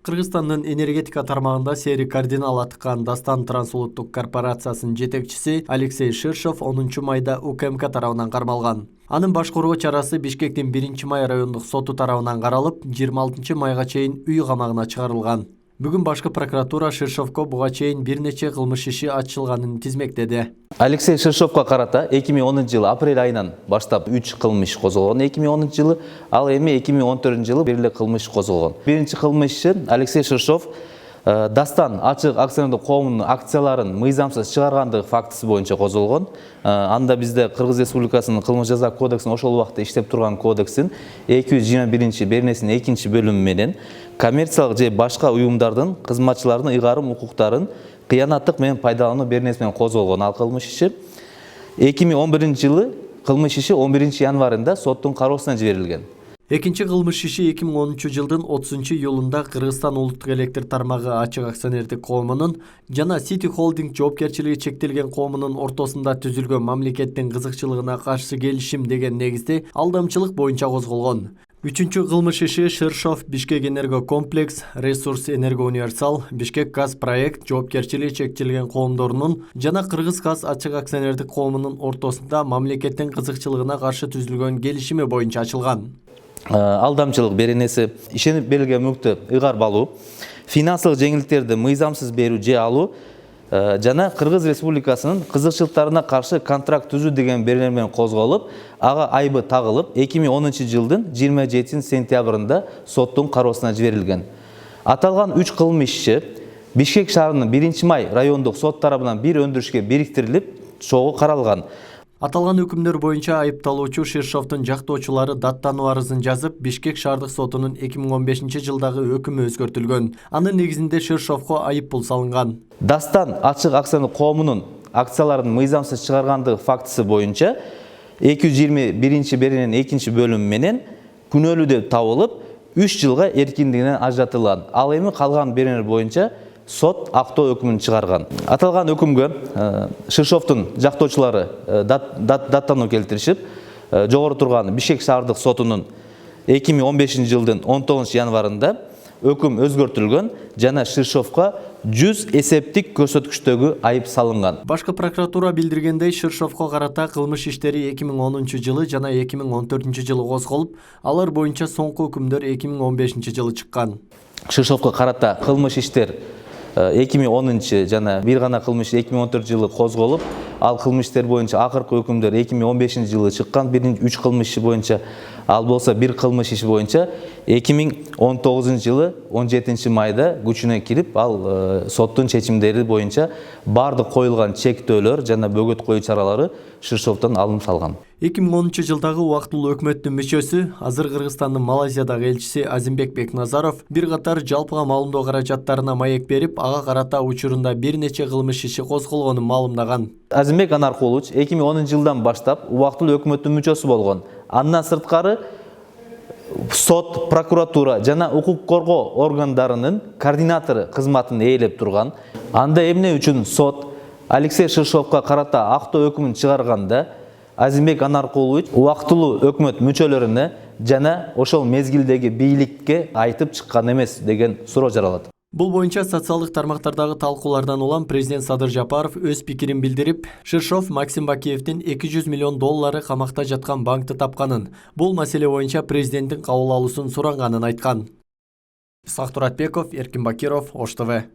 Кыргызстандын энергетика тармагында сери кардинал аткан Дастан трансулуттук корпорациясынын жетекчиси Алексей Ширшов 10 майда УКМК тарабынан кармалган. Анын башкаруу чарасы Бишкектин 1 май райондук соту тарабынан каралып, 26 майга чейин үй камагына чыгарылган. Бүгүн башкы прокуратура Ширшовго буга чейин бир нече кылмыш иши ачылганын тизмектеди. Алексей Ширшовго карата 2010 жылы апрель айынан баштап 3 кылмыш козголгон. 2010 жылы ал эми 2014 жылы бир эле кылмыш козголгон. Биринчи кылмышы Алексей Ширшов Дастан ачык акционердик коомунун акцияларын мыйзамсыз чыгаргандыгы фактысы боюнча козголгон. Анда бизде Кыргыз Республикасынын кылмыш жаза кодексинин ошол убакта иштеп турган кодекстин 221 беренесинин 2 бөлүмү менен коммерциялык же башка уюмдардын кызматчыларынын ыйгарым укуктарын кыянаттык менен пайдалануу беренеси менен козголгон ал кылмыш иши. 2011 жылы кылмыш иши 11 январында соттун кароосуна жиберилген. Экинчи кылмыш иши 2010 жылдын 30 июлунда Кыргызстан улуттук электр тармагы ачык акционердик коомунун жана City Holding жоопкерчилиги чектелген коомунун ортосунда түзүлгөн мамлекеттин кызыкчылыгына каршы келишим деген негизде алдамчылык боюнча козголгон. Үчүнчү кылмыш иши Ширшов Бишкек Энерго Комплекс, Ресурс Энерго Универсал, Бишкек Газ Проект жоопкерчилиги чектелген коомдорунун жана Кыргыз Газ ачык акционердик коомунун ортосунда мамлекеттин кызыкчылыгына каршы түзүлгөн келишими боюнча ачылган. Алдамчылык беренеси ишенип берилген мүлктү ыйгарып алуу, финансылык жеңилдиктерди мыйзамсыз берүү же алуу жана Кыргыз Республикасынын кызыкчылыктарына каршы контракт түзүү деген беренелер менен козголуп, ага айбы тагылып, 2010 жылдын 27 сентябрында соттун кароосуна жиберилген. Аталган 3 кылмыш иши Бишкек шаарынын 1 май райондук сот тарабынан бир өндүрүшкө бириктирилип, чогуу каралган. Аталган өкүмдөр боюнча айыпталуучу Ширшовдун жактоочулары даттануу арызын жазып, Бишкек шаардык сотунун 2015 жылдагы өкүмү өзгөртүлгөн. Анын негизинде Ширшовго айып пул салынган. Дастан ачык акционерлик коомунун акцияларын мыйзамсыз чыгаргандыгы фактысы боюнча 221 берененин 2 бөлүмү менен күнөөлүү деп табылып, 3 жылга эркиндигинен ажыратылган. Ал эми калган беренелер боюнча сот актоо өкүмүн чыгарган. Аталган өкүмгө Ширшовдун жактоочулары даттануу келтиришип, жогору турган Бишкек шаардык сотунун 2015 жылдын 19 январында өкүм өзгөртүлгөн жана Ширшовго 100 эсептик көрсөткүчтөгү айып салынган. Башкы прокуратура билдиргендей, Ширшовго карата кылмыш иштери 2010 жылы жана 2014 жылы козголуп, алар боюнча соңку өкүмдөр 2015 жылы чыккан. Ширшовго карата кылмыш иштер 2010 жана бир гана кылмыш 2014 жылы козголуп, ал кылмыштер боюнча акыркы өкүмдөр 2015 жылы чыккан. Биринчи 3 кылмыш иши боюнча, ал болсо бир кылмыш иши боюнча 2019 жылы 17 майда күчүнө кирип, ал соттун чечимдери боюнча бардык коюлган чектөөлөр жана бөгөт коюу чаралары Ширшовдон алынып салган. 2010 жылдагы убактылуу өкмөттүн мүчөсү, азыр Кыргызстандын Малайзиядагы элчиси Азимбек Бекназаров бир катар жалпыга маалымдоо каражаттарына маек берип, ага карата учурунда бир нече кылмыш иши козголгонун маалымдаган. Азимбек Анаркулович 2010 жылдан баштап убактылуу өкмөттүн мүчөсү болгон. Андан сырткары сот, прокуратура жана укук коргоо органдарынын координатору кызматын ээлеп турган. Анда эмне үчүн сот Алексей Ширшовго карата актоо өкүмүн чыгарганда Азимбек Анаркулович убактылуу өкмөт мүчөлөрүнө жана ошол мезгилдеги бийликке айтып чыккан эмес деген суроо жаралат. Бул боюнча социалдык тармактардагы талкуулардан улам президент Садыр Жапаров өз пикирин билдирип, Ширшов Максим Бакиевдин 200 миллион доллары камакта жаткан банкты тапканын, бул маселе боюнча президенттин кабыл алуусун суранганын айткан. Исхак Туратбеков, Эркин Бакиров, Ош ТВ.